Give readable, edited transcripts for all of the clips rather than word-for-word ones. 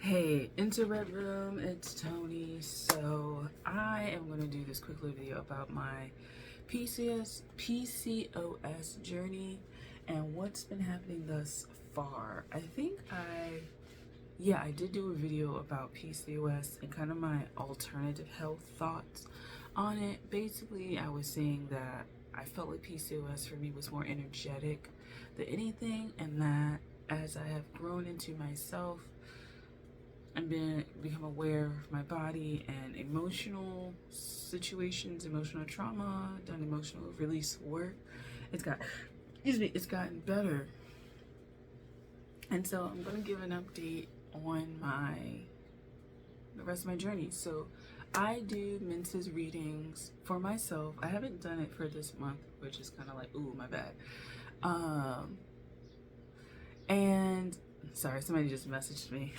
Hey, into Red Room, it's Tony. So I am going to do this quick little video about my PCOS journey and what's been happening thus far. I did do a video about PCOS and kind of my alternative health thoughts on it. Basically, I was saying that I felt like PCOS for me was more energetic than anything, and that as I have grown into myself and become aware of my body and emotional situations, emotional trauma, done emotional release work, it's gotten better. And so I'm gonna give an update on the rest of my journey. So I do Menses readings for myself. I haven't done it for this month, which is kind of like, ooh, my bad. And sorry, somebody just messaged me.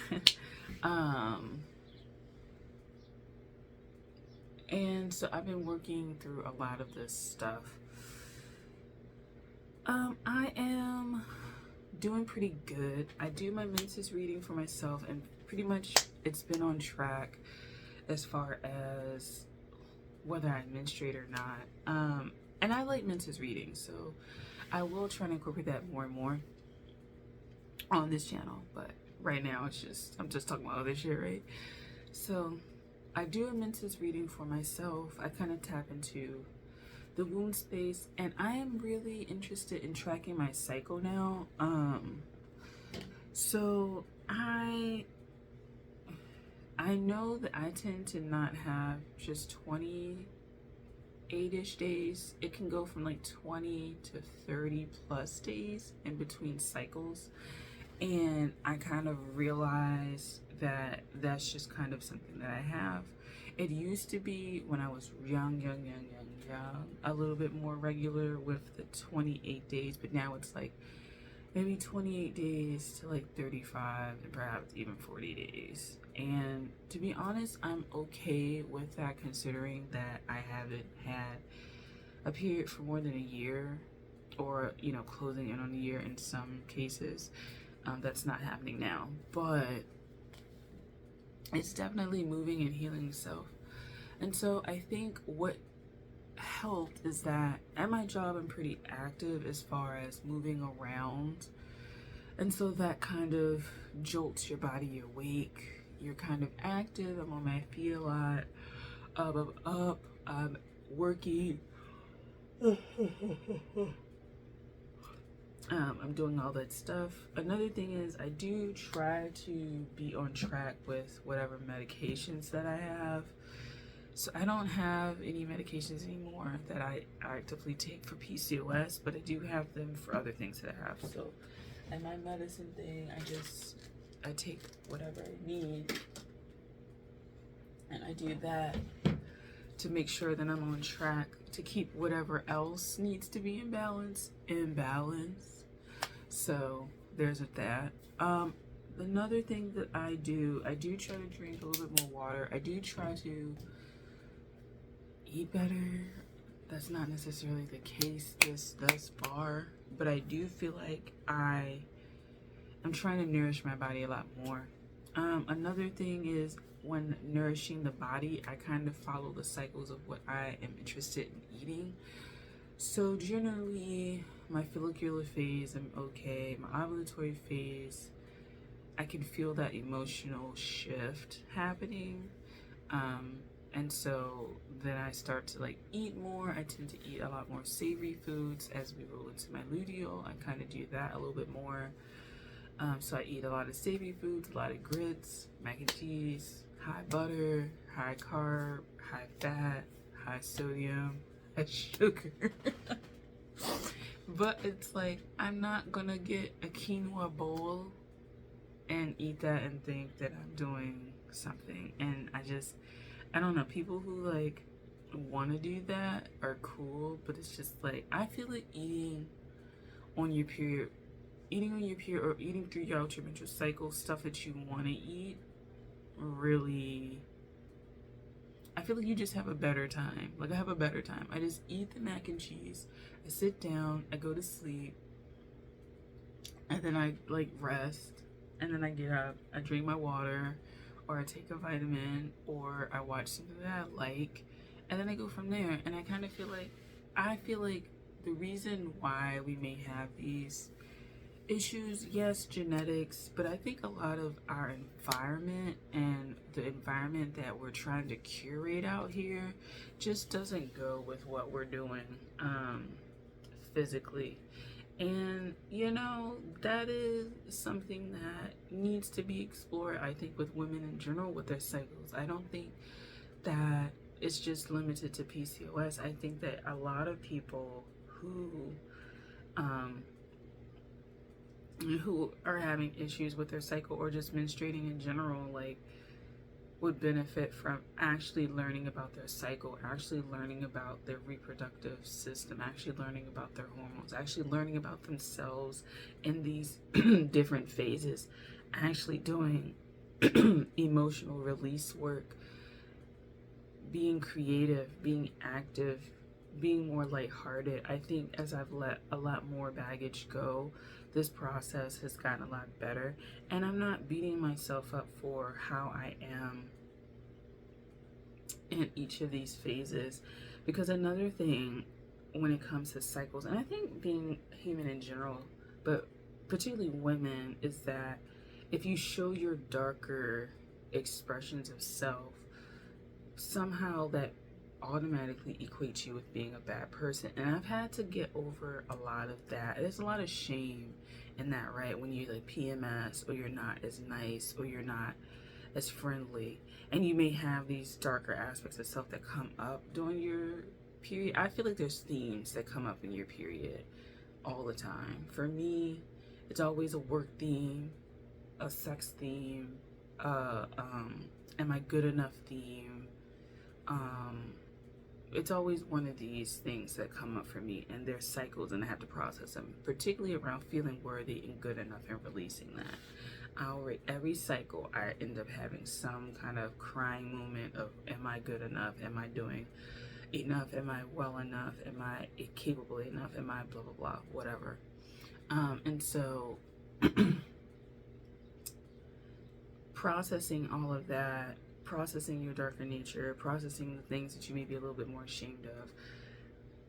And so I've been working through a lot of this stuff. I am doing pretty good. I do my Menses reading for myself, and pretty much it's been on track as far as whether I menstruate or not. And I like Menses reading, so I will try to incorporate that more and more on this channel, but right now I'm just talking about other shit, right? So I do a Menses reading for myself. I kind of tap into the womb space, and I am really interested in tracking my cycle now. So I know that I tend to not have just 28-ish days. It can go from like 20 to 30 plus days in between cycles. And I kind of realized that that's just kind of something that I have. It used to be when I was young, a little bit more regular with the 28 days, but now it's like maybe 28 days to like 35 and perhaps even 40 days. And to be honest, I'm okay with that, considering that I haven't had a period for more than a year, or, you know, closing in on a year in some cases. That's not happening now, but it's definitely moving and healing self. And so I think what helped is that at my job I'm pretty active as far as moving around, and so that kind of jolts your body awake. You're kind of active. I'm on my feet a lot. I'm working. I'm doing all that stuff. Another thing is I do try to be on track with whatever medications that I have. So I don't have any medications anymore that I actively take for PCOS, but I do have them for other things that I have. So, and my medicine thing, I take whatever I need, and I do that to make sure that I'm on track to keep whatever else needs to be in balance. So there's that. Another thing that I do try to drink a little bit more water. I do try to eat better. That's not necessarily the case thus far, but I do feel like I'm trying to nourish my body a lot more. Another thing is, when nourishing the body, I kind of follow the cycles of what I am interested in eating. So generally, my follicular phase, I'm okay. My ovulatory phase, I can feel that emotional shift happening. And so then I start to like eat more. I tend to eat a lot more savory foods as we roll into my luteal. I kind of do that a little bit more. So I eat a lot of savory foods, a lot of grits, mac and cheese, high butter, high carb, high fat, high sodium, high sugar. But it's like, I'm not gonna get a quinoa bowl and eat that and think that I'm doing something. And I don't know, people who like want to do that are cool, but it's just like, I feel like eating on your period or eating throughout your menstrual cycle, stuff that you want to eat, really, I feel like you just have a better time. Like, I have a better time. I just eat the mac and cheese, I sit down, I go to sleep, and then I like rest, and then I get up, I drink my water, or I take a vitamin, or I watch something that I like, and then I go from there. And I feel like the reason why we may have these issues, yes, genetics, but I think a lot of our environment and the environment that we're trying to curate out here just doesn't go with what we're doing physically. And that is something that needs to be explored, I think, with women in general with their cycles. I don't think that it's just limited to PCOS. I think that a lot of people um, who are having issues with their cycle or just menstruating in general, like, would benefit from actually learning about their cycle, actually learning about their reproductive system, actually learning about their hormones, actually learning about themselves in these different phases, actually doing emotional release work, being creative, being active, being more lighthearted. I think as I've let a lot more baggage go, this process has gotten a lot better, and I'm not beating myself up for how I am in each of these phases. Because another thing when it comes to cycles, and I think being human in general, but particularly women, is that if you show your darker expressions of self, somehow that automatically equates you with being a bad person. And I've had to get over a lot of that. There's a lot of shame in that, right? When you like PMS, or you're not as nice, or you're not as friendly, and you may have these darker aspects of self that come up during your period. I feel like there's themes that come up in your period all the time. For me, it's always a work theme, a sex theme, am I good enough theme. It's always one of these things that come up for me, and there's cycles, and I have to process them, particularly around feeling worthy and good enough and releasing that. Every cycle, I end up having some kind of crying moment of, am I good enough? Am I doing enough? Am I well enough? Am I capable enough? Am I blah, blah, blah, whatever. And so processing all of that, processing your darker nature, processing the things that you may be a little bit more ashamed of,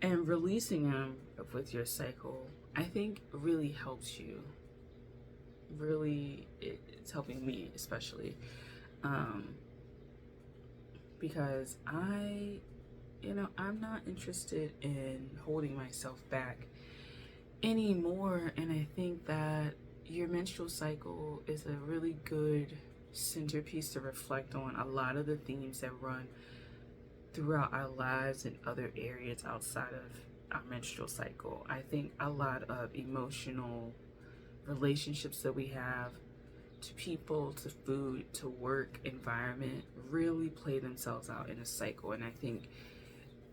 and releasing them with your cycle, I think really helps you. Really, it's helping me especially, because I'm not interested in holding myself back anymore. And I think that your menstrual cycle is a really good centerpiece to reflect on a lot of the themes that run throughout our lives in other areas outside of our menstrual cycle. I think a lot of emotional relationships that we have to people, to food, to work, environment, really play themselves out in a cycle. And I think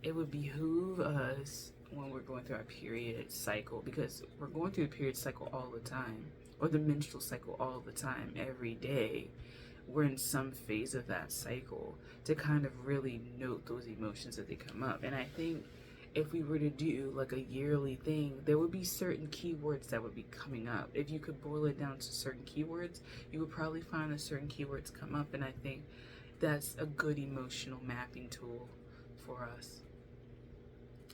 it would behoove us when we're going through our period cycle, because we're going through the period cycle all the time, or the menstrual cycle all the time, every day. We're in some phase of that cycle, to kind of really note those emotions as they come up. And I think if we were to do like a yearly thing, there would be certain keywords that would be coming up. If you could boil it down to certain keywords, you would probably find that certain keywords come up. And I think that's a good emotional mapping tool for us.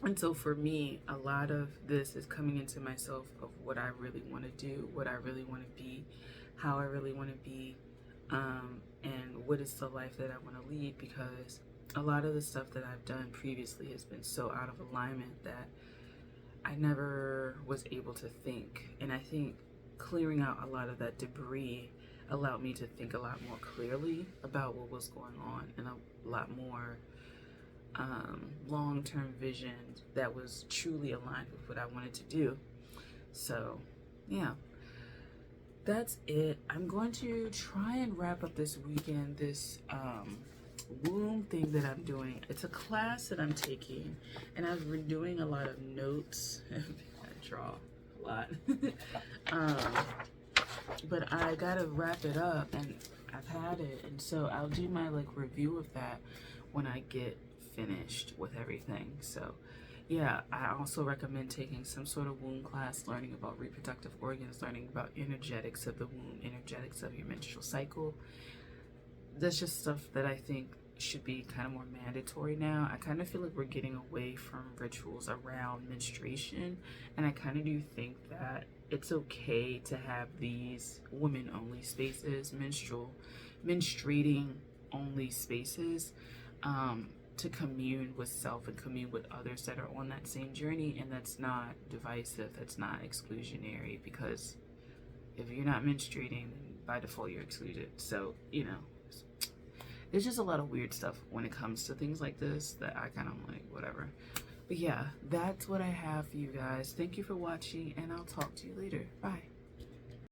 And so for me, a lot of this is coming into myself of what I really want to do, what I really want to be, how I really want to be, and what is the life that I want to lead. Because a lot of the stuff that I've done previously has been so out of alignment that I never was able to think. And I think clearing out a lot of that debris allowed me to think a lot more clearly about what was going on, and a lot more long-term vision that was truly aligned with what I wanted to do. So yeah, that's it. I'm going to try and wrap up this weekend this womb thing that I'm doing. It's a class that I'm taking, and I've been doing a lot of notes. I draw a lot. But I gotta wrap it up, and I've had it, and so I'll do my review of that when I get finished with everything. So yeah, I also recommend taking some sort of womb class, learning about reproductive organs, learning about energetics of the womb, energetics of your menstrual cycle. That's just stuff that I think should be kind of more mandatory now. I kind of feel like we're getting away from rituals around menstruation, and I kind of do think that it's okay to have these women only spaces, menstruating only spaces, to commune with self and commune with others that are on that same journey, and that's not divisive, that's not exclusionary, because if you're not menstruating, by default you're excluded. So, there's just a lot of weird stuff when it comes to things like this that I kind of like, whatever. But yeah, that's what I have for you guys. Thank you for watching, and I'll talk to you later. Bye.